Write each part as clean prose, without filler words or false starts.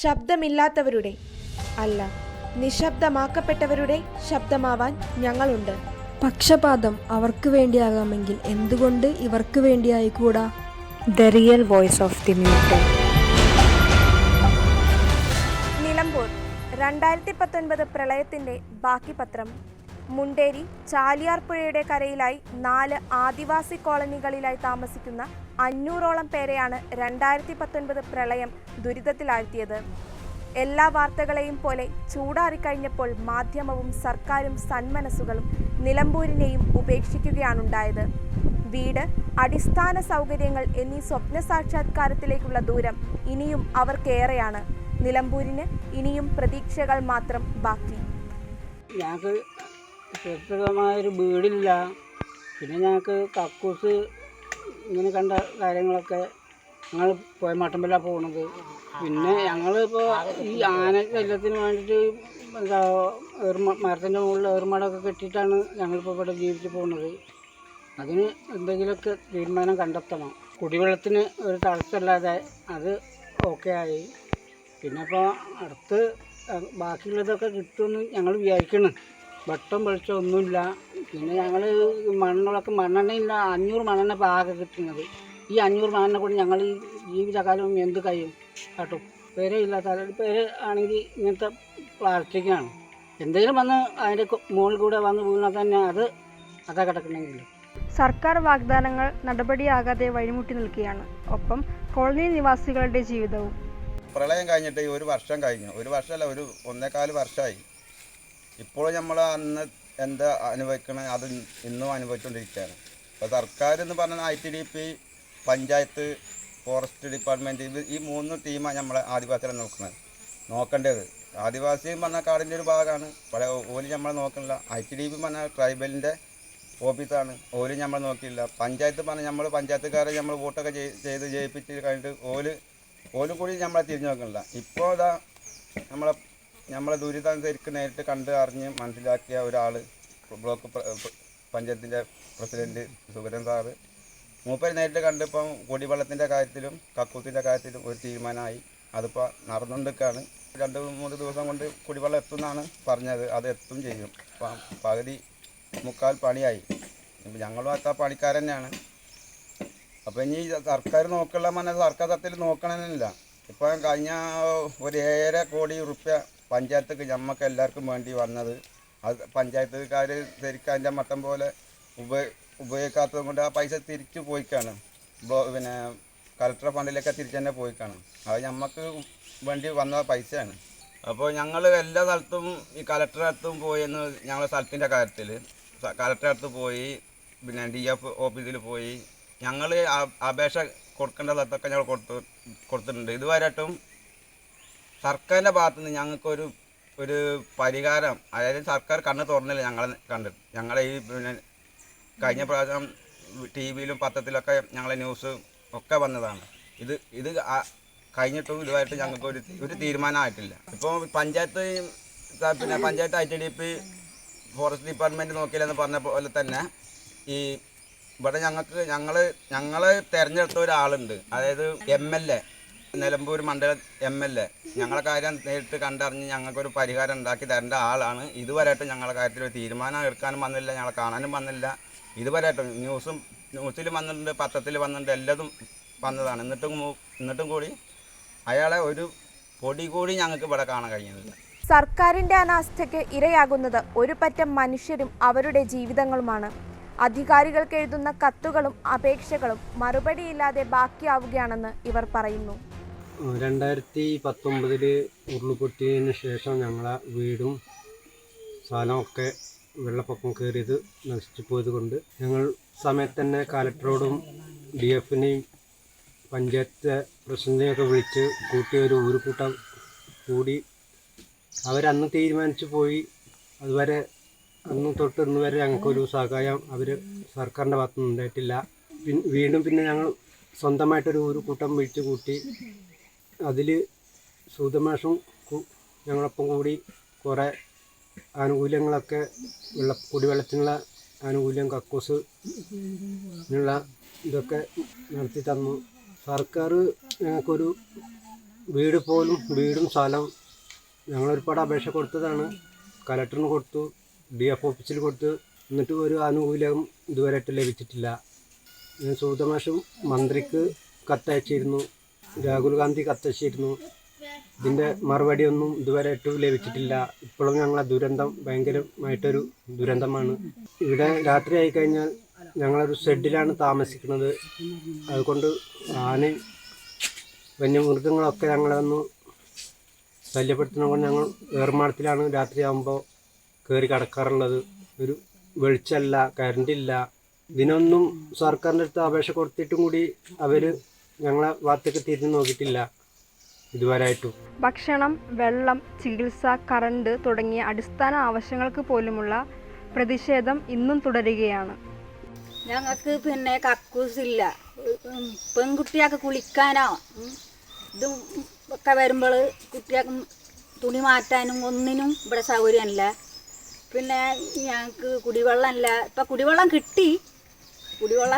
ശബ്ദമില്ലാത്തവരുടെ അല്ല, നിശബ്ദമാക്കപ്പെട്ടവരുടെ ശബ്ദമാവാൻ ഞങ്ങളുണ്ട്. പക്ഷപാതം അവർക്ക് വേണ്ടിയാകാമെങ്കിൽ എന്തുകൊണ്ട് ഇവർക്ക് വേണ്ടിയായിക്കൂടാ? The real voice of the muted. Nilambur 2019 പ്രളയത്തിന്റെ ബാക്കി പത്രം. മുണ്ടേരി ചാലിയാർപ്പുഴയുടെ കരയിലായി 4 ആദിവാസി കോളനികളിലായി താമസിക്കുന്ന 500ഓളം പേരെയാണ് 2019 പ്രളയം ദുരിതത്തിലാഴ്ത്തിയത്. എല്ലാ വാർത്തകളെയും പോലെ ചൂടാറിക്കഴിഞ്ഞപ്പോൾ മാധ്യമവും സർക്കാരും സന്മനസ്സുകളും നിലമ്പൂരിനെയും ഉപേക്ഷിക്കുകയാണുണ്ടായത്. വീട്, അടിസ്ഥാന സൗകര്യങ്ങൾ എന്നീ സ്വപ്ന സാക്ഷാത്കാരത്തിലേക്കുള്ള ദൂരം ഇനിയും അവർക്കേറെയാണ്. നിലമ്പൂരിന് ഇനിയും പ്രതീക്ഷകൾ മാത്രം ബാക്കി. ഞങ്ങൾക്ക് സുരക്ഷിതമായൊരു വീടില്ല. പിന്നെ ഞങ്ങൾക്ക് കക്കൂസ് ഇങ്ങനെ കണ്ട കാര്യങ്ങളൊക്കെ ഞങ്ങൾ പോയമാട്ടമ്പലാണ് പോകുന്നത്. പിന്നെ ഞങ്ങളിപ്പോൾ ഈ ആന ശല്യത്തിന് വേണ്ടിയിട്ട് എന്താ മരത്തിൻ്റെ മുകളിൽ ഏറുമാടൊക്കെ കെട്ടിയിട്ടാണ് ഞങ്ങളിപ്പോൾ ഇവിടെ ജീവിച്ച് പോകുന്നത്. അതിന് എന്തെങ്കിലുമൊക്കെ തീരുമാനം കണ്ടെത്തണം. കുടിവെള്ളത്തിന് ഒരു തടസ്സമില്ലാതെ അത് ഓക്കെ ആയി. പിന്നെ ഇപ്പോൾ അടുത്ത് ബാക്കിയുള്ളതൊക്കെ കിട്ടുമെന്ന് ഞങ്ങൾ വിചാരിക്കണം. വെട്ടം വെളിച്ചം ഒന്നുമില്ല. പിന്നെ ഞങ്ങൾ മണ്ണെണ്ണയില്ല. 500 മണ്ണെണ്ണ ഇപ്പോൾ ആകെ കിട്ടുന്നത്. ഈ 500 മണ്ണെണ്ണ കൂടി ഞങ്ങൾ ഈ ജീവിതകാലം എന്ത് കഴിയും കേട്ടും. പേരെ ഇല്ലാത്ത പേര് ആണെങ്കിൽ ഇങ്ങനത്തെ പ്ലാസ്റ്റിക്കാണ്. എന്തെങ്കിലും വന്ന് അതിൻ്റെ മുകളിൽ കൂടെ വന്ന് വീണാൽ തന്നെ അതാ കിടക്കണമെങ്കിൽ. സർക്കാർ വാഗ്ദാനങ്ങൾ നടപടിയാകാതെ വഴിമുട്ടി നിൽക്കുകയാണ്. ഒപ്പം കോളനി നിവാസികളുടെ ജീവിതവും. പ്രളയം കഴിഞ്ഞിട്ട് 1 വർഷം കഴിഞ്ഞു. 1 വർഷമല്ല, 1.25 വർഷമായി. ഇപ്പോഴും നമ്മൾ അന്ന് എന്താ അനുഭവിക്കണത് അത് ഇന്നും അനുഭവിച്ചുകൊണ്ടിരിക്കുകയാണ്. ഇപ്പോൾ സർക്കാർ എന്ന് പറഞ്ഞാൽ ITDP, പഞ്ചായത്ത്, ഫോറസ്റ്റ് ഡിപ്പാർട്ട്മെൻറ്റ്, ഈ 3 ടീമാണ് നമ്മളെ ആദിവാസികളെ നോക്കേണ്ടത്. ആദിവാസി എന്ന് പറഞ്ഞാൽ കാടിൻ്റെ ഒരു ഭാഗമാണ്. ഓല് നമ്മളെ നോക്കണില്ല. ITDP പറഞ്ഞാൽ ട്രൈബലിൻ്റെ ഓഫീസാണ്. ഓല് നമ്മൾ നോക്കിയില്ല. പഞ്ചായത്ത് പറഞ്ഞാൽ നമ്മൾ പഞ്ചായത്തുകാരെ നമ്മൾ വോട്ടൊക്കെ ചെയ്ത് ജയിപ്പിച്ച് കഴിഞ്ഞിട്ട് ഓല് കൂടി നമ്മളെ തിരിഞ്ഞു നോക്കണില്ല. ഇപ്പോൾ ഇതാ നമ്മളെ ദുരിതം ശരിക്കും നേരിട്ട് കണ്ട് അറിഞ്ഞ് മനസ്സിലാക്കിയ ഒരാൾ, ബ്ലോക്ക് പഞ്ചായത്തിൻ്റെ പ്രസിഡൻറ്റ് സുഗതൻ സാറ്, മൂപ്പര് നേരിട്ട് കണ്ടിപ്പം കുടിവെള്ളത്തിൻ്റെ കാര്യത്തിലും കക്കൂസിൻ്റെ കാര്യത്തിലും ഒരു തീരുമാനമായി. അതിപ്പോൾ നടന്നുകൊണ്ടിരിക്കുകയാണ്. 2-3 ദിവസം കൊണ്ട് കുടിവെള്ളം എത്തുമെന്നാണ് പറഞ്ഞത്. അത് എത്തും ചെയ്യും. ഇപ്പം പകുതി മുക്കാൽ പണിയായി. ഞങ്ങളും ആ പണിക്കാർ തന്നെയാണ്. അപ്പോൾ ഇനി സർക്കാർ നോക്കില്ല പറഞ്ഞാൽ സർക്കാർ സത്യത്തിൽ നോക്കണമെന്നില്ല. ഇപ്പം കഴിഞ്ഞ 1.5 കോടി റുപ്യ പഞ്ചായത്തേക്ക് ഞമ്മക്ക് എല്ലാവർക്കും വേണ്ടി വന്നത്. അത് പഞ്ചായത്തുകാർ ശരിക്കും അതിൻ്റെ മട്ടം പോലെ ഉപയോഗിക്കാത്തത് കൊണ്ട് ആ പൈസ തിരിച്ചു പോയിക്കാണ്. പിന്നെ കളക്ടർ ഫണ്ടിലൊക്കെ തിരിച്ചു തന്നെ പോയിക്കാണ്. അത് ഞമ്മക്ക് വേണ്ടി വന്ന പൈസയാണ്. അപ്പോൾ ഞങ്ങൾ എല്ലാ സ്ഥലത്തും ഈ കളക്ടറടുത്തും പോയെന്ന് ഞങ്ങളുടെ സ്ഥലത്തിൻ്റെ കാര്യത്തിൽ കളക്ടറടുത്ത് പോയി, പിന്നെ DF ഓഫീസിൽ പോയി ഞങ്ങൾ അപേക്ഷ കൊടുക്കേണ്ട സ്ഥലത്തൊക്കെ ഞങ്ങൾ കൊടുത്തിട്ടുണ്ട്. ഇതുവരെയായിട്ടും സർക്കാരിൻ്റെ ഭാഗത്തുനിന്ന് ഞങ്ങൾക്കൊരു പരിഹാരം, അതായത് സർക്കാർ കണ്ണ് തുറന്നില്ല ഞങ്ങളെ ഈ പിന്നെ കഴിഞ്ഞ പ്രാവശ്യം TV-യിലും പത്രത്തിലൊക്കെ ഞങ്ങളെ ന്യൂസ് ഒക്കെ വന്നതാണ്. ഇത് കഴിഞ്ഞിട്ടും ഇതുമായിട്ട് ഞങ്ങൾക്ക് ഒരു തീരുമാനമായിട്ടില്ല. ഇപ്പോൾ പഞ്ചായത്ത് ITDP, ഫോറസ്റ്റ് ഡിപ്പാർട്ട്മെൻറ്റ് നോക്കിയില്ലെന്ന് പറഞ്ഞ പോലെ തന്നെ ഈ ഇവിടെ ഞങ്ങൾ തിരഞ്ഞെടുത്ത ഒരാളുണ്ട്. അതായത് MLA, നിലമ്പൂർ മണ്ഡലം MLA. ഞങ്ങളെ കാര്യം നേരിട്ട് കണ്ടറിഞ്ഞ് ഞങ്ങൾക്കൊരു പരിഹാരം ഉണ്ടാക്കി തരേണ്ട ആളാണ്. ഇതുവരെയായിട്ടും ഞങ്ങളുടെ കാര്യത്തിൽ ഒരു തീരുമാനം എടുക്കാനും വന്നില്ല, ഞങ്ങളെ കാണാനും വന്നില്ല. ഇതുവരെയായിട്ടും ന്യൂസിൽ വന്നിട്ടുണ്ട്, പത്രത്തിൽ വന്നിട്ടുണ്ട്, എല്ലാതും വന്നതാണ്. എന്നിട്ടും കൂടി അയാളെ ഒരു പൊടി കൂടി ഞങ്ങൾക്ക് ഇവിടെ കാണാൻ കഴിയുന്നില്ല. സർക്കാരിന്റെ അനാസ്ഥയ്ക്ക് ഇരയാകുന്നത് ഒരു പറ്റം മനുഷ്യരും അവരുടെ ജീവിതങ്ങളുമാണ്. അധികാരികൾക്ക് എഴുതുന്ന കത്തുകളും അപേക്ഷകളും മറുപടിയില്ലാതെ ബാക്കിയാവുകയാണെന്ന് ഇവർ പറയുന്നു. 2019 ഉരുൾപൊട്ടിയതിന് ശേഷം ഞങ്ങളെ വീടും സ്ഥലമൊക്കെ വെള്ളപ്പൊക്കം കയറിയത് നശിച്ചു പോയത് കൊണ്ട് ഞങ്ങൾ സമയത്ത് തന്നെ കളക്ടറോടും DF-നെയും പഞ്ചായത്ത് പ്രസിഡന്റിനെയൊക്കെ വിളിച്ച് കൂട്ടിയൊരു ഊരുകൂട്ടം കൂടി അവരന്ന് തീരുമാനിച്ചു പോയി. അതുവരെ അന്ന് തൊട്ട് ഇന്ന് വരെ ഞങ്ങൾക്കൊരു സഹായം സർക്കാരിൻ്റെ ഭാഗത്തുനിന്ന് ഉണ്ടായിട്ടില്ല. വീണ്ടും പിന്നെ ഞങ്ങൾ സ്വന്തമായിട്ടൊരു ഊരുകൂട്ടം വിളിച്ചു കൂട്ടി. അതിൽ സൂതമാഷും ഞങ്ങളൊപ്പം കൂടി കുറേ ആനുകൂല്യങ്ങളൊക്കെ കുടിവെള്ളത്തിനുള്ള ആനുകൂല്യം, കക്കൂസിനുള്ള ഇതൊക്കെ നടത്തി തന്നു. സർക്കാർ ഞങ്ങൾക്കൊരു വീടും സ്ഥലം ഞങ്ങൾ ഒരുപാട് അപേക്ഷ കൊടുത്തതാണ്. കലക്ടറിന് കൊടുത്തു, DF ഓഫീസിൽ കൊടുത്തു, എന്നിട്ട് ഒരു ആനുകൂല്യം ഇതുവരെയായിട്ട് ലഭിച്ചിട്ടില്ല. ഞാൻ സൂതമാഷും മന്ത്രിക്ക് കത്തയച്ചിരുന്നു, രാഹുൽ ഗാന്ധി കത്തയച്ചിരുന്നു. ഇതിൻ്റെ മറുപടിയൊന്നും ഇതുവരെയായിട്ട് ലഭിച്ചിട്ടില്ല. ഇപ്പോഴും ഞങ്ങളെ ദുരന്തം ഭയങ്കരമായിട്ടൊരു ദുരന്തമാണ്. ഇവിടെ രാത്രി ആയിക്കഴിഞ്ഞാൽ ഞങ്ങളൊരു ഷെഡിലാണ് താമസിക്കുന്നത്. അതുകൊണ്ട് ആനയും വന്യമൃഗങ്ങളൊക്കെ ഞങ്ങളെ ഒന്ന് ശല്യപ്പെടുത്തുന്നതുകൊണ്ട് ഞങ്ങൾ ഏർമാടത്തിലാണ് രാത്രിയാകുമ്പോൾ കയറി കിടക്കാറുള്ളത്. ഒരു വെളിച്ചമല്ല, കറണ്ടില്ല. ഇതിനൊന്നും സർക്കാരിൻ്റെ അടുത്ത് അപേക്ഷ കൊടുത്തിട്ടും കൂടി അവർ ഞങ്ങളെ ഭാഗത്തേക്ക് തിരിഞ്ഞു നോക്കിയിട്ടില്ല ഇതുവരെയായിട്ടും. ഭക്ഷണം, വെള്ളം, ചികിത്സ, കറണ്ട് തുടങ്ങിയ അടിസ്ഥാന ആവശ്യങ്ങൾക്ക് പോലുമുള്ള പ്രതിഷേധം ഇന്നും തുടരുകയാണ്. ഞങ്ങൾക്ക് പിന്നെ കക്കൂസില്ല, പെൺകുട്ടികൾക്ക് കുളിക്കാനോ ഇതും ഒക്കെ വരുമ്പോൾ കുട്ടികൾക്ക് തുണി മാറ്റാനും ഒന്നിനും ഇവിടെ സൗകര്യമില്ല. പിന്നെ ഞങ്ങൾക്ക് കുടിവെള്ളമില്ല. ഇപ്പം കുടിവെള്ളം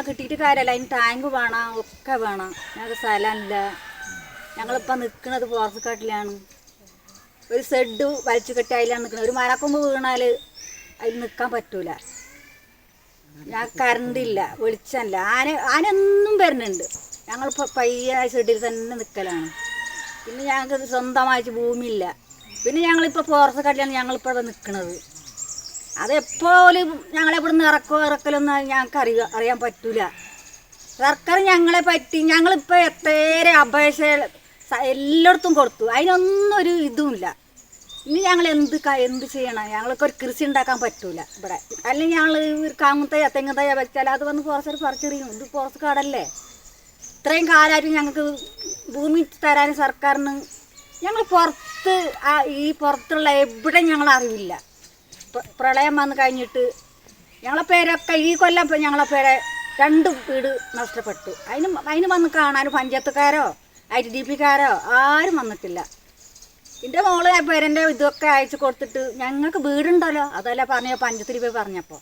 കിട്ടിയിട്ട് കാര്യമല്ല, അതിന് ടാങ്ക് വേണം, ഒക്കെ വേണം. ഞങ്ങൾക്ക് സ്ഥലമില്ല. ഞങ്ങളിപ്പോൾ നിൽക്കുന്നത് പോർച്ചുകാട്ടിലാണ്. ഒരു ഷെഡ് വലിച്ചു കെട്ടി അതിലാണ് നിൽക്കുന്നത്. ഒരു മരക്കൊമ്പ് വീണാൽ അതിൽ നിൽക്കാൻ പറ്റൂല. ഞാൻ കറണ്ടില്ല, വെളിച്ചമില്ല. ആനൊന്നും വരുന്നുണ്ട്. ഞങ്ങളിപ്പോൾ പയ്യ ഷെഡിൽ തന്നെ നിൽക്കലാണ്. പിന്നെ ഞങ്ങൾക്ക് സ്വന്തമായിട്ട് ഭൂമിയില്ല. പിന്നെ ഞങ്ങളിപ്പോൾ പോർച്ചുകാട്ടിലാണ് ഞങ്ങളിപ്പോൾ ഇവിടെ നിൽക്കുന്നത്. അതെപ്പോലും ഞങ്ങളെവിടെ നിന്ന് ഇറക്കലൊന്നും ഞങ്ങൾക്ക് അറിയാൻ പറ്റൂല. സർക്കാർ ഞങ്ങളെ പറ്റി ഞങ്ങളിപ്പോൾ എത്ര അപേക്ഷ എല്ലായിടത്തും കൊടുത്തു, അതിനൊന്നും ഒരു ഇതുമില്ല. ഇനി ഞങ്ങൾ എന്ത് ചെയ്യണം? ഞങ്ങൾക്ക് ഒരു കൃഷി ഉണ്ടാക്കാൻ പറ്റൂല ഇവിടെ. അല്ലെങ്കിൽ ഞങ്ങൾ ഒരു കാങ്ങുത്തയ്യ തെങ്ങുത്തയ്യ വെച്ചാൽ അത് വന്ന് ഫോറസ്റ്റ് പറിച്ചെറിയും. ഇത് ഫോറസ്റ്റ് കാടല്ലേ. ഇത്രയും കാലമായിട്ട് ഞങ്ങൾക്ക് ഭൂമി തരാൻ സർക്കാരിന് ഞങ്ങൾ പുറത്തുള്ള എവിടെ ഞങ്ങൾ അറിവില്ല. പ്രളയം വന്ന് കഴിഞ്ഞിട്ട് ഞങ്ങളെ പേരൊക്കെ ഈ കൊല്ലം ഞങ്ങളെ പേരെ 2 വീട് നഷ്ടപ്പെട്ടു. അതിന് വന്ന് കാണാൻ പഞ്ചായത്തുകാരോ ITDP-കാരോ ആരും വന്നിട്ടില്ല. എൻ്റെ മോള് പേരൻ്റെ ഇതൊക്കെ അയച്ചു കൊടുത്തിട്ട് ഞങ്ങൾക്ക് വീടുണ്ടല്ലോ, അതല്ല പറഞ്ഞ പഞ്ചത്തിൽ പോയി പറഞ്ഞപ്പോൾ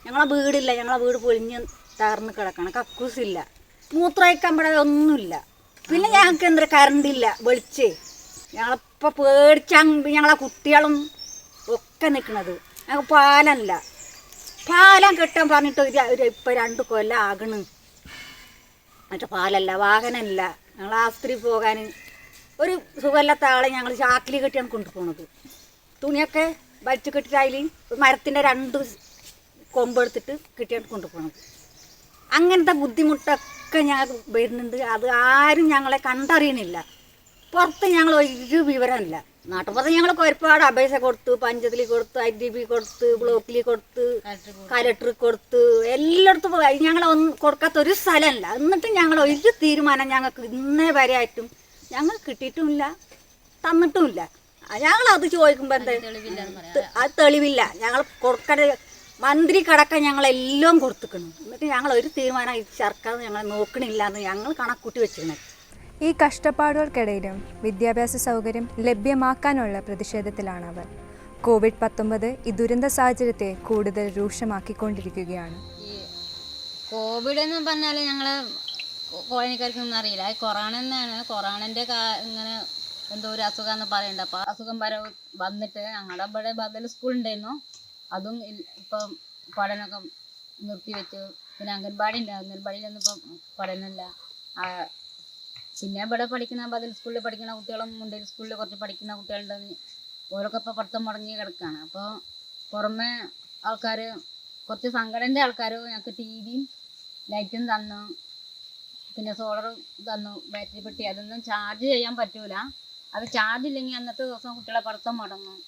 ഞങ്ങളെ വീടില്ല, ഞങ്ങളെ വീട് പൊളിഞ്ഞ് തകർന്ന് കിടക്കണം. കക്കൂസില്ല, മൂത്രമൊഴിക്കാൻ ഇവിടെ ഒന്നുമില്ല. പിന്നെ ഞങ്ങൾക്ക് എന്താ കറണ്ടില്ല, വെളിച്ചേ. ഞങ്ങളിപ്പോൾ പേടിച്ചാൽ ഞങ്ങളെ കുട്ടികളും ഒക്കെ നിൽക്കുന്നത്. ഞങ്ങൾക്ക് പാലം കെട്ടാൻ പറഞ്ഞിട്ട് ഇപ്പോൾ 2 കൊല്ലം ആകണ്. മറ്റേ പാലല്ല, വാഹനമില്ല. ഞങ്ങൾ ആസ്പത്രി പോകാൻ ഒരു സുഖമില്ലാത്ത ആളെ ഞങ്ങൾ ചാക്കിൽ കെട്ടിയാണ് കൊണ്ടുപോകുന്നത്. തുണിയൊക്കെ വലിച്ചു കെട്ടിയിട്ട് അതിൽ മരത്തിൻ്റെ 2 കൊമ്പെടുത്തിട്ട് കെട്ടിയാണ് കൊണ്ടുപോകുന്നത്. അങ്ങനത്തെ ബുദ്ധിമുട്ടൊക്കെ ഞങ്ങൾക്ക് വരുന്നുണ്ട്. അത് ആരും ഞങ്ങളെ കണ്ടറിയണില്ല. പുറത്ത് ഞങ്ങൾ ഒരു വിവരമില്ല. നാട്ടുപുറത്ത് ഞങ്ങൾക്ക് ഒരുപാട് അപേക്ഷ കൊടുത്തു, പഞ്ചായത്തിൽ കൊടുത്തു, ITDP കൊടുത്ത്, ബ്ലോക്കിൽ കൊടുത്ത്, കലക്ടർ കൊടുത്ത്, എല്ലായിടത്തും ഞങ്ങളൊന്നും കൊടുക്കാത്തൊരു സ്ഥലമല്ല. എന്നിട്ട് ഞങ്ങൾ ഒരു തീരുമാനം ഞങ്ങൾക്ക് ഇന്നേ വരെ ആയിട്ടും ഞങ്ങൾ കിട്ടിയിട്ടുമില്ല, തന്നിട്ടുമില്ല. ഞങ്ങളത് ചോദിക്കുമ്പോൾ എന്താ അത് തെളിവില്ല. ഞങ്ങൾ കൊടുക്കണ മന്ത്രി കടക്കം ഞങ്ങളെല്ലാം കൊടുത്തിക്കണം. എന്നിട്ട് ഞങ്ങൾ ഒരു തീരുമാനം സർക്കാർ ഞങ്ങളെ നോക്കണില്ല എന്ന് ഞങ്ങൾ കണക്കൂട്ടി വെച്ചിരുന്നത്. ഈ കഷ്ടപ്പാടുകൾക്കിടയിലും വിദ്യാഭ്യാസ സൗകര്യം ലഭ്യമാക്കാനുള്ള പ്രതിഷേധത്തിലാണ് അവർ. COVID-19 ഈ ദുരന്ത സാഹചര്യത്തെ കൂടുതൽ രൂക്ഷമാക്കിക്കൊണ്ടിരിക്കുകയാണ്. ഈ കോവിഡ് എന്ന് പറഞ്ഞാൽ ഞങ്ങൾ കോളനിക്കാർക്കൊന്നും അറിയില്ല. കൊറോണ എന്നാണ്. കൊറോണൻ്റെ ഇങ്ങനെ എന്തോ ഒരു അസുഖമെന്ന് പറയുന്നുണ്ട്. അപ്പോൾ അസുഖം വന്നിട്ട് ഞങ്ങളുടെ ഇവിടെ ബദൽ സ്കൂൾ ഉണ്ടായിരുന്നു, അതും ഇപ്പം പഠനമൊക്കെ നിർത്തിവെച്ചു. പിന്നെ അംഗൻവാടി ഉണ്ട്, അംഗൻവാടിയിലൊന്നും ഇപ്പം പഠനമില്ല. പിന്നെ ഇവിടെ പഠിക്കുന്ന ബദൽ സ്കൂളിൽ പഠിക്കുന്ന കുട്ടികളും മുണ്ടേരി സ്കൂളിൽ കുറച്ച് പഠിക്കുന്ന കുട്ടികളുണ്ടെന്ന് ഓരൊക്കെ ഇപ്പോൾ പഠിത്തം മുടങ്ങി കിടക്കുകയാണ്. അപ്പോൾ പുറമെ ആൾക്കാർ കുറച്ച് സംഘടനൻ്റെ ആൾക്കാർ ഞങ്ങൾക്ക് TVയും ലൈറ്റും തന്നു, പിന്നെ സോളറും തന്നു, ബാറ്ററി പെട്ടി. അതൊന്നും ചാർജ് ചെയ്യാൻ പറ്റൂല. അത് ചാർജ് ഇല്ലെങ്കിൽ അന്നത്തെ ദിവസം കുട്ടികളെ പഠിത്തം മുടങ്ങും.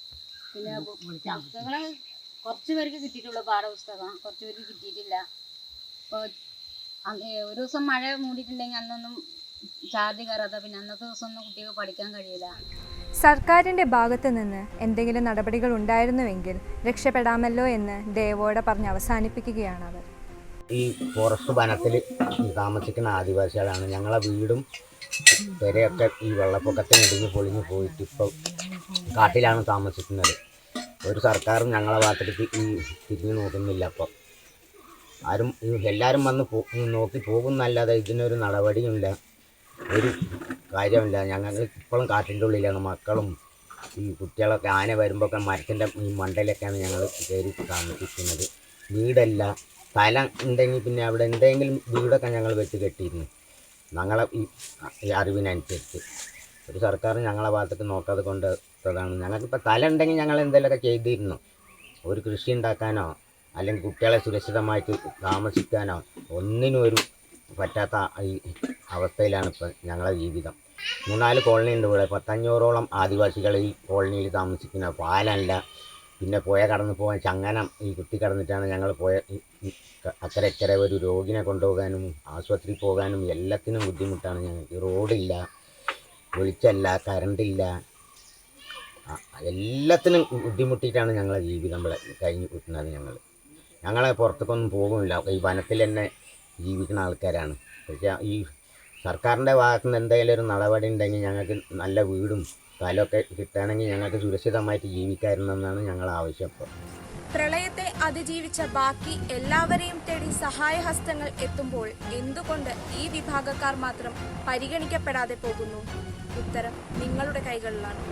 പിന്നെ പുസ്തകങ്ങൾ കുറച്ച് പേർക്ക് കിട്ടിയിട്ടുള്ളൂ, പാഠപുസ്തകം കുറച്ച് പേർക്ക് കിട്ടിയിട്ടില്ല. ഇപ്പോൾ ഒരു ദിവസം മഴ മൂടിയിട്ടുണ്ടെങ്കിൽ അന്നൊന്നും ചാർജ് കയറാതെ പിന്നെ അന്നത്തെ ദിവസം ഒന്നും കുട്ടികൾക്ക് പഠിക്കാൻ കഴിയില്ല. സർക്കാരിൻ്റെ ഭാഗത്ത് നിന്ന് എന്തെങ്കിലും നടപടികൾ ഉണ്ടായിരുന്നുവെങ്കിൽ രക്ഷപ്പെടാമല്ലോ എന്ന് ദയവോടെ പറഞ്ഞ് അവസാനിപ്പിക്കുകയാണ് അവർ. ഈ ഫോറസ്റ്റ് വനത്തിൽ താമസിക്കുന്ന ആദിവാസികളാണ്. ഞങ്ങളെ വീടും പെരയൊക്കെ ഈ വെള്ളപ്പൊക്കത്തിന് ഇടിഞ്ഞ് പൊളിഞ്ഞ് പോയിട്ട് ഇപ്പോൾ കാട്ടിലാണ് താമസിക്കുന്നത്. ഒരു സർക്കാരും ഞങ്ങളെ ഭാഗത്തേക്ക് തിരിഞ്ഞു നോക്കുന്നില്ല. അപ്പം എല്ലാവരും വന്ന് നോക്കി പോകുന്നല്ലാതെ ഇതിനൊരു നടപടിയുമില്ല. ഒരു കാര്യമില്ല. ഞങ്ങൾ ഇപ്പോഴും കാട്ടിൻ്റെ ഉള്ളിലാണ്. മക്കളും ഈ കുട്ടികളൊക്കെ ആന വരുമ്പോഴൊക്കെ മരത്തിൻ്റെ ഈ മണ്ടയിലൊക്കെയാണ് ഞങ്ങൾ കയറി താമസിക്കുന്നത്. വീടല്ല, സ്ഥലം ഉണ്ടെങ്കിൽ പിന്നെ അവിടെ എന്തെങ്കിലും വീടൊക്കെ ഞങ്ങൾ വെച്ച് കെട്ടിയിരുന്നു. ഞങ്ങളെ ഈ അറിവിനനുസരിച്ച് ഒരു സർക്കാർ ഞങ്ങളെ ഭാഗത്തേക്ക് നോക്കാതെ കൊണ്ടതാണ്. ഞങ്ങൾക്കിപ്പോൾ സ്ഥലം ഉണ്ടെങ്കിൽ ഞങ്ങൾ എന്തെങ്കിലുമൊക്കെ ചെയ്തിരുന്നു. ഒരു കൃഷി ഉണ്ടാക്കാനോ അല്ലെങ്കിൽ കുട്ടികളെ സുരക്ഷിതമായിട്ട് താമസിക്കാനോ ഒന്നിനും ഒരു പറ്റാത്ത ഈ അവസ്ഥയിലാണ് ഇപ്പം ഞങ്ങളുടെ ജീവിതം. 3-4 കോളനി ഉണ്ട് ഇവിടെ. 500-ഓളം ആദിവാസികൾ ഈ കോളനിയിൽ താമസിക്കുന്ന. പാലല്ല, പിന്നെ പുഴ കടന്നു പോകാൻ ചങ്ങനം ഈ കുത്തി കടന്നിട്ടാണ് ഞങ്ങൾ അക്കരെ ഇക്കരെ ഒരു രോഗിനെ കൊണ്ടുപോകാനും ആശുപത്രിയിൽ പോകാനും എല്ലാത്തിനും ബുദ്ധിമുട്ടാണ് ഞങ്ങൾക്ക്. റോഡില്ല, വെളിച്ചമില്ല, കറണ്ടില്ല, എല്ലാത്തിനും ബുദ്ധിമുട്ടിയിട്ടാണ് ഞങ്ങളെ ജീവിതം ഇവിടെ കഴിഞ്ഞ് കൂട്ടുന്നത്. ഞങ്ങളെ പുറത്തേക്കൊന്നും പോകുന്നില്ല. ഈ വനത്തിൽ തന്നെ ജീവിക്കുന്ന ആൾക്കാരാണ്. പക്ഷേ ഈ സർക്കാരിൻ്റെ ഭാഗത്തു നിന്ന് എന്തെങ്കിലും ഒരു നടപടി ഉണ്ടെങ്കിൽ ഞങ്ങൾക്ക് നല്ല വീടും സ്ഥലമൊക്കെ കിട്ടുകയാണെങ്കിൽ ഞങ്ങൾക്ക് സുരക്ഷിതമായിട്ട് ജീവിക്കാമായിരുന്നെന്നാണ് ഞങ്ങളുടെ ആവശ്യം. പ്രളയത്തെ അതിജീവിച്ച ബാക്കി എല്ലാവരെയും തേടി സഹായഹസ്തങ്ങൾ എത്തുമ്പോൾ എന്തുകൊണ്ട് ഈ വിഭാഗക്കാർ മാത്രം പരിഗണിക്കപ്പെടാതെ പോകുന്നു? ഉത്തരം നിങ്ങളുടെ കൈകളിലാണ്.